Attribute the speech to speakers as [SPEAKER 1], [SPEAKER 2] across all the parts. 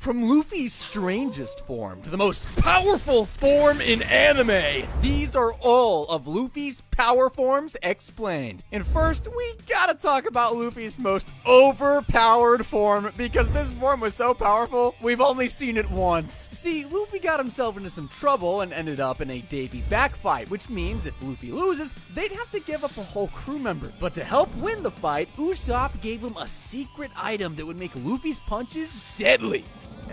[SPEAKER 1] From Luffy's strangest form to the most powerful form in anime, these are all of Luffy's power forms explained. And first, we gotta talk about Luffy's most overpowered form, because this form was so powerful, we've only seen it once. See, Luffy got himself into some trouble and ended up in a Davy back fight, which means if Luffy loses, they'd have to give up a whole crew member. But to help win the fight, Usopp gave him a secret item that would make Luffy's punches deadly.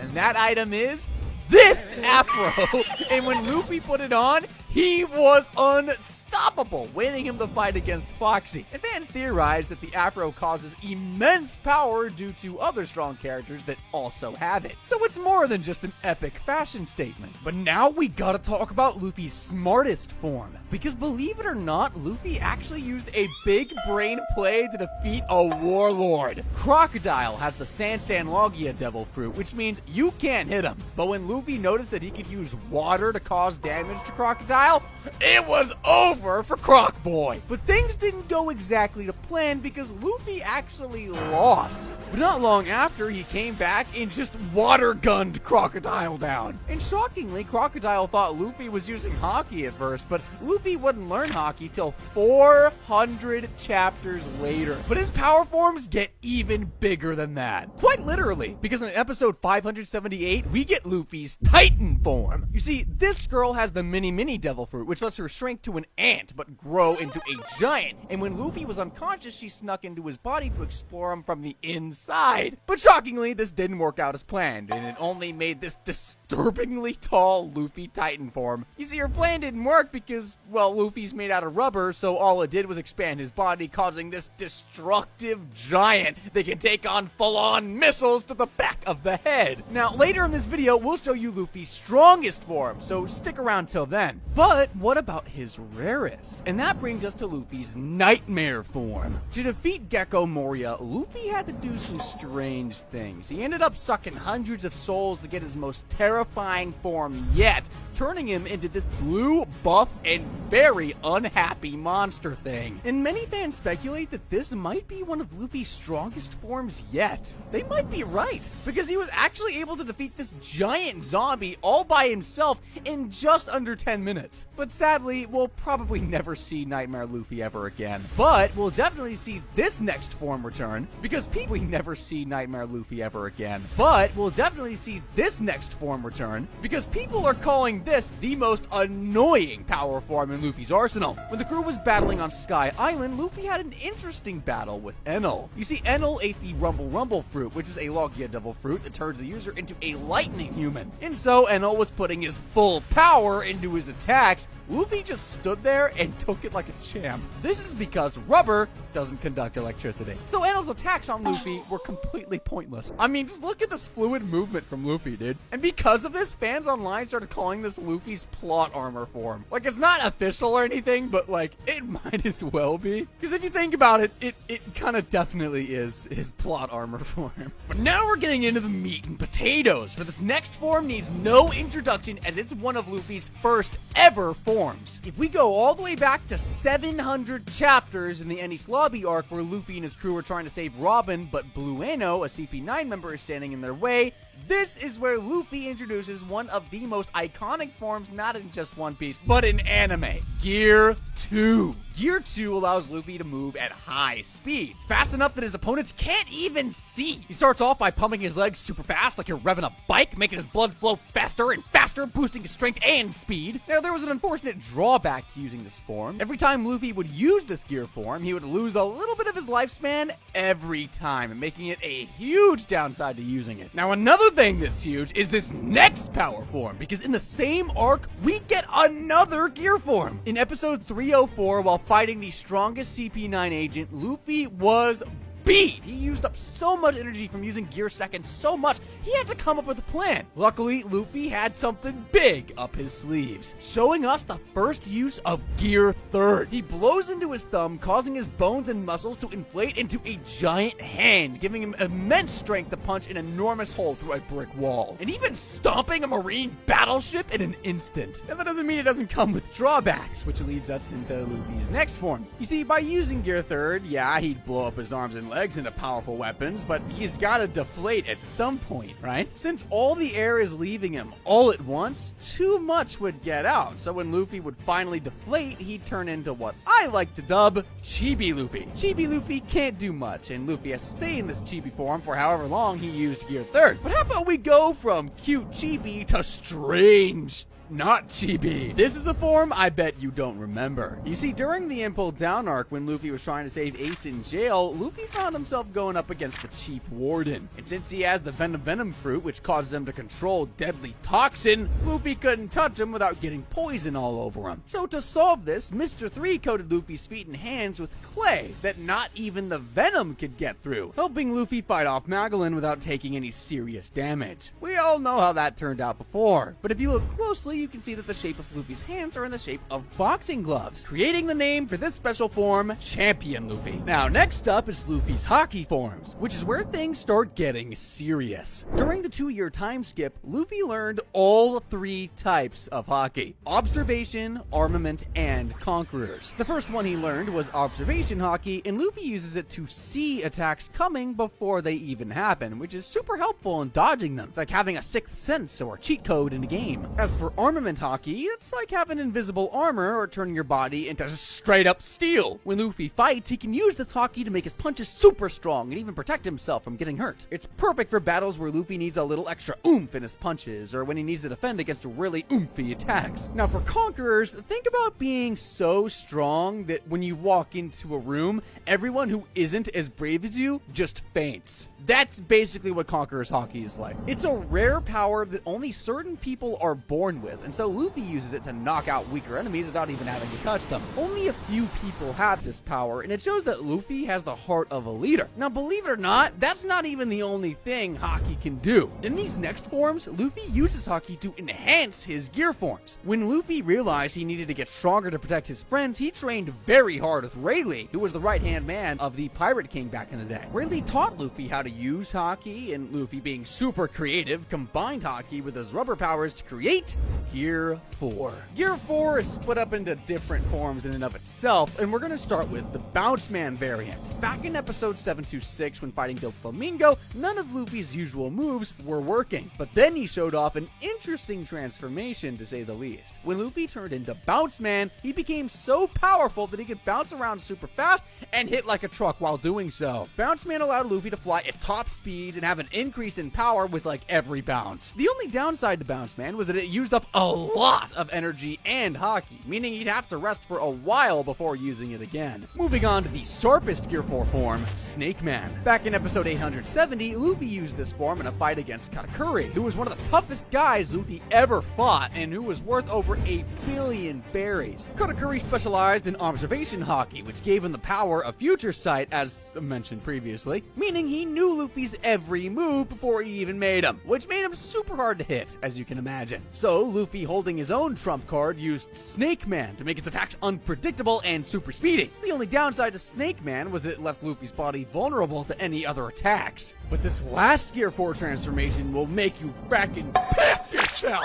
[SPEAKER 1] And that item is this Afro. And when Luffy put it on, he was unstoppable, winning him the fight against Foxy. And fans theorize that the Afro causes immense power due to other strong characters that also have it. So it's more than just an epic fashion statement. But now we gotta talk about Luffy's smartest form. Because believe it or not, Luffy actually used a big brain play to defeat a warlord. Crocodile has the Sansan Logia Devil Fruit, which means you can't hit him. But when Luffy noticed that he could use water to cause damage to Crocodile, it was over for Croc Boy. But things didn't go exactly to plan because Luffy actually lost. But not long after, he came back and just water gunned Crocodile down. And shockingly, Crocodile thought Luffy was using Haki at first, but Luffy wouldn't learn Haki till 400 chapters later. But his power forms get even bigger than that. Quite literally, because in episode 578, we get Luffy's Titan form. You see, this girl has the mini devil fruit, which lets her shrink to an ant, but grow into a giant. And when Luffy was unconscious, she snuck into his body to explore him from the inside. But shockingly, this didn't work out as planned, and it only made this disturbingly tall Luffy Titan form. You see, her plan didn't work because, well, Luffy's made out of rubber, so all it did was expand his body, causing this destructive giant that can take on full-on missiles to the back of the head. Now, later in this video, we'll show you Luffy's strongest form, so stick around till then. But what about his rarest? And that brings us to Luffy's Nightmare form. To defeat Gecko Moria, Luffy had to do some strange things. He ended up sucking hundreds of souls to get his most terrifying form yet, turning him into this blue, buff, and very unhappy monster thing. And many fans speculate that this might be one of Luffy's strongest forms yet. They might be right, because he was actually able to defeat this giant zombie all by himself in just under 10 minutes. But sadly, we'll probably never see Nightmare Luffy ever again. But we'll definitely see this next form return, because people never see Nightmare Luffy ever again. But we'll definitely see this next form return, because people are calling this the most annoying power form in Luffy's arsenal. When the crew was battling on Sky Island, Luffy had an interesting battle with Enel. You see, Enel ate the Rumble fruit, which is a Logia Devil fruit that turns the user into a lightning human. And so Enel was putting his full power into his attacks. Luffy just stood there and took it like a champ. This is because rubber doesn't conduct electricity. So Enel's attacks on Luffy were completely pointless. I mean, just look at this fluid movement from Luffy, dude. And because of this, fans online started calling this Luffy's plot armor form. Like, it's not official or anything, but like, it might as well be. Because if you think about it, it kind of definitely is his plot armor form. But now we're getting into the meat and potatoes, for this next form needs no introduction as it's one of Luffy's first ever forms. If we go all the way back to 700 chapters in the Enies Lobby arc where Luffy and his crew are trying to save Robin, but Blue Ano, a CP9 member, is standing in their way, this is where Luffy introduces one of the most iconic forms, not in just One Piece, but in anime, Gear 2. Gear 2 allows Luffy to move at high speeds, fast enough that his opponents can't even see. He starts off by pumping his legs super fast, like you're revving a bike, making his blood flow faster and faster, boosting his strength and speed. Now, there was an unfortunate drawback to using this form. Every time Luffy would use this gear form, he would lose a little bit of his lifespan every time, making it a huge downside to using it. Now, another thing that's huge is this next power form, because in the same arc, we get another gear form. In episode 304, while fighting the strongest CP9 agent, Luffy was beat. He used up so much energy from using Gear Second so much, he had to come up with a plan. Luckily, Luffy had something big up his sleeves, showing us the first use of Gear Third. He blows into his thumb, causing his bones and muscles to inflate into a giant hand, giving him immense strength to punch an enormous hole through a brick wall, and even stomping a marine battleship in an instant. Now, that doesn't mean it doesn't come with drawbacks, which leads us into Luffy's next form. You see, by using Gear Third, yeah, he'd blow up his arms and legs, legs into powerful weapons, but he's gotta deflate at some point, right? Since all the air is leaving him all at once, too much would get out. So when Luffy would finally deflate, he'd turn into what I like to dub Chibi Luffy. Chibi Luffy can't do much, and Luffy has to stay in this chibi form for however long he used Gear 3rd. But how about we go from cute chibi to strange not chibi? This is a form I bet you don't remember. You see, during the Impel Down arc, when Luffy was trying to save Ace in jail, Luffy found himself going up against the Chief Warden. And since he has the Venom fruit, which causes him to control deadly toxin, Luffy couldn't touch him without getting poison all over him. So to solve this, Mr. 3 coated Luffy's feet and hands with clay that not even the venom could get through, helping Luffy fight off Magellan without taking any serious damage. We all know how that turned out before, but if you look closely, you can see that the shape of Luffy's hands are in the shape of boxing gloves, creating the name for this special form, Champion Luffy. Now, next up is Luffy's hockey forms, which is where things start getting serious. During the 2-year time skip, Luffy learned all 3 types of hockey: Observation, Armament, and Conquerors. The first one he learned was Observation Hockey, and Luffy uses it to see attacks coming before they even happen, which is super helpful in dodging them. It's like having a 6th sense or a cheat code in a game. As for Armament Hockey, it's like having invisible armor or turning your body into straight up steel. When Luffy fights, he can use this hockey to make his punches super strong and even protect himself from getting hurt. It's perfect for battles where Luffy needs a little extra oomph in his punches, or when he needs to defend against really oomphy attacks. Now for Conquerors, think about being so strong that when you walk into a room, everyone who isn't as brave as you just faints. That's basically what Conqueror's Hockey is like. It's a rare power that only certain people are born with, and so Luffy uses it to knock out weaker enemies without even having to touch them. Only a few people have this power, and it shows that Luffy has the heart of a leader. Now, believe it or not, that's not even the only thing Hockey can do. In these next forms, Luffy uses Hockey to enhance his gear forms. When Luffy realized he needed to get stronger to protect his friends, he trained very hard with Rayleigh, who was the right-hand man of the Pirate King back in the day. Rayleigh taught Luffy how to use Hockey, and Luffy, being super creative, combined Hockey with his rubber powers to create Gear 4. Gear 4 is split up into different forms in and of itself, and we're going to start with the Bounce Man variant. Back in episode 726, when fighting Doflamingo, none of Luffy's usual moves were working, but then he showed off an interesting transformation, to say the least. When Luffy turned into Bounce Man, he became so powerful that he could bounce around super fast and hit like a truck while doing so. Bounce Man allowed Luffy to fly at top speeds and have an increase in power with like every bounce. The only downside to Bounce Man was that it used up a lot of energy and Hockey, meaning he'd have to rest for a while before using it again. Moving on to the sharpest Gear 4 form, Snake Man. Back in episode 870, Luffy used this form in a fight against Katakuri, who was one of the toughest guys Luffy ever fought and who was worth over 1 billion berries. Katakuri specialized in Observation Hockey, which gave him the power of Future Sight, as mentioned previously, meaning he knew Luffy's every move before he even made him, which made him super hard to hit, as you can imagine. So Luffy, holding his own trump card, used Snake Man to make its attacks unpredictable and super speedy. The only downside to Snake Man was that it left Luffy's body vulnerable to any other attacks. But this last Gear 4 transformation will make you fracking piss yourself!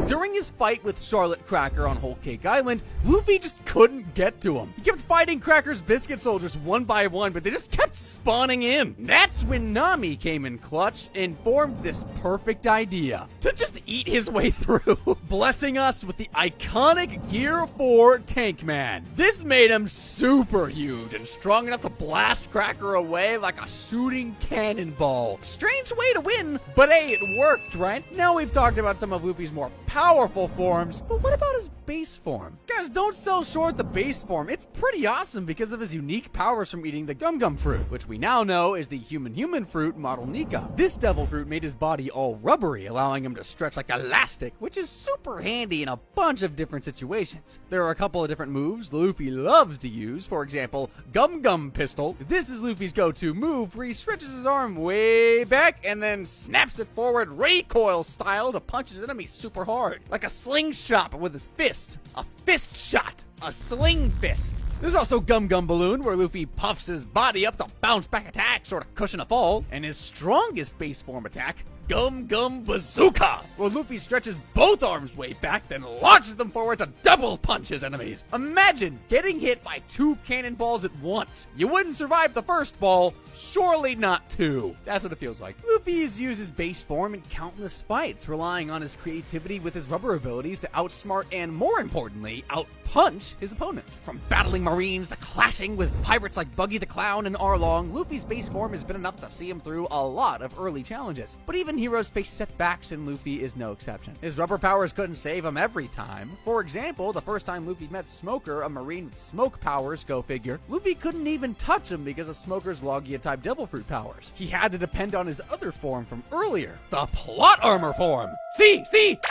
[SPEAKER 1] During his fight with Charlotte Cracker on Whole Cake Island, Luffy just couldn't get to him. He kept fighting Cracker's biscuit soldiers one by one, but they just kept spawning in. That's when Nami came in clutch and formed this perfect idea to just eat his way through, blessing us with the iconic Gear 4 Tank Man. This made him super huge and strong enough to blast Cracker away like a shooting cannonball. Strange way to win, but hey, it worked, right? Now we've talked about some of Luffy's more powerful forms, but what about his base form? Guys, don't sell short the base form. It's pretty awesome because of his unique powers from eating the Gum Gum fruit, which we now know is the human fruit model Nika. This devil fruit made his body all rubbery, allowing him to stretch like elastic, which is super handy in a bunch of different situations. There are a couple of different moves Luffy loves to use. For example, Gum Gum Pistol. This is Luffy's go-to move, where he stretches his arm way back and then snaps it forward recoil style to punch his enemy super hard, like a slingshot but with his fist. A fist shot. a sling fist. There's also Gum Gum Balloon, where Luffy puffs his body up to bounce back attack, sort of cushion a fall. And his strongest base form attack, Gum Gum Bazooka, where Luffy stretches both arms way back, then launches them forward to double punch his enemies. Imagine getting hit by 2 cannonballs at once. You wouldn't survive the first ball, surely not 2. That's what it feels like. Luffy has used his base form in countless fights, relying on his creativity with his rubber abilities to outsmart and, more importantly, outpunch his opponents. From battling Marines to clashing with pirates like Buggy the Clown and Arlong, Luffy's base form has been enough to see him through a lot of early challenges. But even heroes face setbacks, and Luffy is no exception. His rubber powers couldn't save him every time. For example, the first time Luffy met Smoker, a Marine with smoke powers, go figure, Luffy couldn't even touch him because of Smoker's Logia-type Devil Fruit powers. He had to depend on his other form from earlier, the Plot Armor form. See,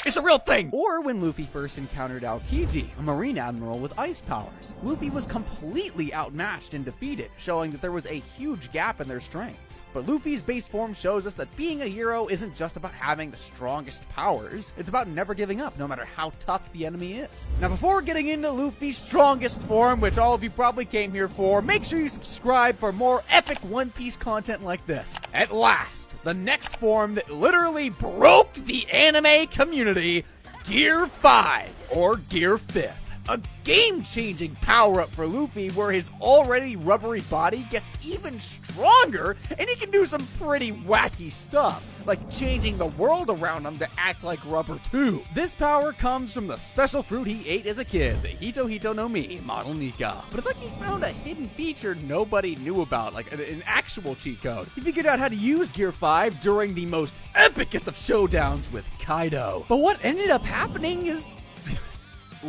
[SPEAKER 1] it's a real thing. Or when Luffy first encountered Aokiji, a Marine admiral with ice powers. Luffy was completely outmatched and defeated, showing that there was a huge gap in their strengths. But Luffy's base form shows us that being a hero isn't just about having the strongest powers, it's about never giving up, no matter how tough the enemy is. Now, before getting into Luffy's strongest form, which all of you probably came here for, make sure you subscribe for more epic One Piece content like this. At last, the next form that literally broke the anime community, Gear 5, or Gear 5th. A game-changing power-up for Luffy where his already rubbery body gets even stronger and he can do some pretty wacky stuff, like changing the world around him to act like rubber too. This power comes from the special fruit he ate as a kid, the Hito Hito no Mi, Model Nika. But it's like he found a hidden feature nobody knew about, like an actual cheat code. He figured out how to use Gear 5 during the most epicest of showdowns with Kaido. But what ended up happening is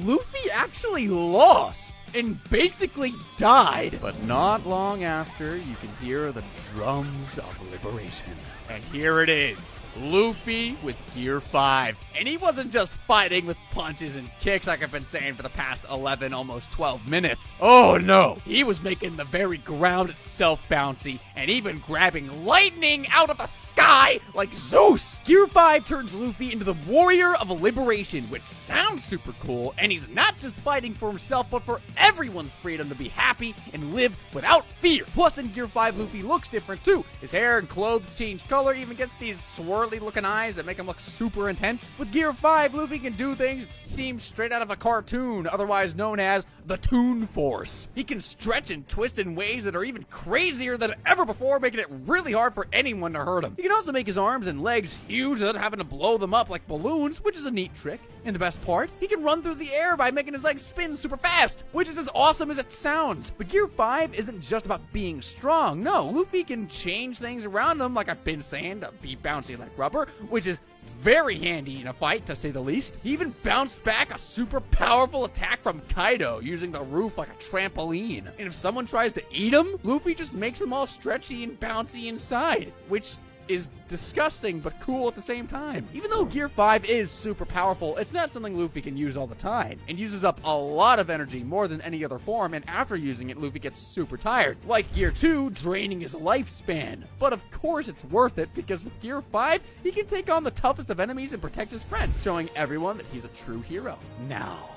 [SPEAKER 1] Luffy actually lost and basically died. But not long after, you can hear the drums of liberation. And here it is, Luffy with Gear 5. And he wasn't just fighting with punches and kicks like I've been saying for the past 11, almost 12 minutes. Oh no, he was making the very ground itself bouncy and even grabbing lightning out of the sky like Zeus. Gear 5 turns Luffy into the warrior of liberation, which sounds super cool, and he's not just fighting for himself, but for everyone's freedom to be happy and live without fear. Plus, in Gear 5, Luffy looks different too. His hair and clothes change color, even gets these swirly looking eyes that make him look super intense. With Gear 5, Luffy can do things that seem straight out of a cartoon, otherwise known as the Toon Force. He can stretch and twist in ways that are even crazier than ever before, making it really hard for anyone to hurt him. He can also make his arms and legs huge without having to blow them up like balloons, which is a neat trick. And the best part, he can run through the air by making his legs spin super fast, which is as awesome as it sounds. But Gear 5 isn't just about being strong. No, Luffy can change things around him, like I've been saying, to be bouncy like rubber, which is very handy in a fight, to say the least. He even bounced back a super powerful attack from Kaido, using the roof like a trampoline. And if someone tries to eat him, Luffy just makes them all stretchy and bouncy inside, which is disgusting but cool at the same time. Even though Gear 5 is super powerful, it's not something Luffy can use all the time, and uses up a lot of energy, more than any other form, and after using it, Luffy gets super tired. Like Gear 2, draining his lifespan. But of course it's worth it, because with Gear 5, he can take on the toughest of enemies and protect his friends, showing everyone that he's a true hero. Now,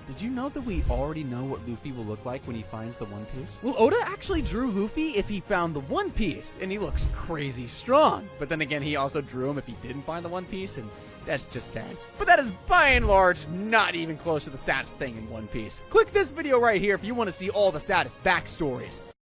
[SPEAKER 1] did you know that we already know what Luffy will look like when he finds the One Piece? Well, Oda actually drew Luffy if he found the One Piece, and he looks crazy strong. But then again, he also drew him if he didn't find the One Piece, and that's just sad. But that is by and large not even close to the saddest thing in One Piece. Click this video right here if you want to see all the saddest backstories.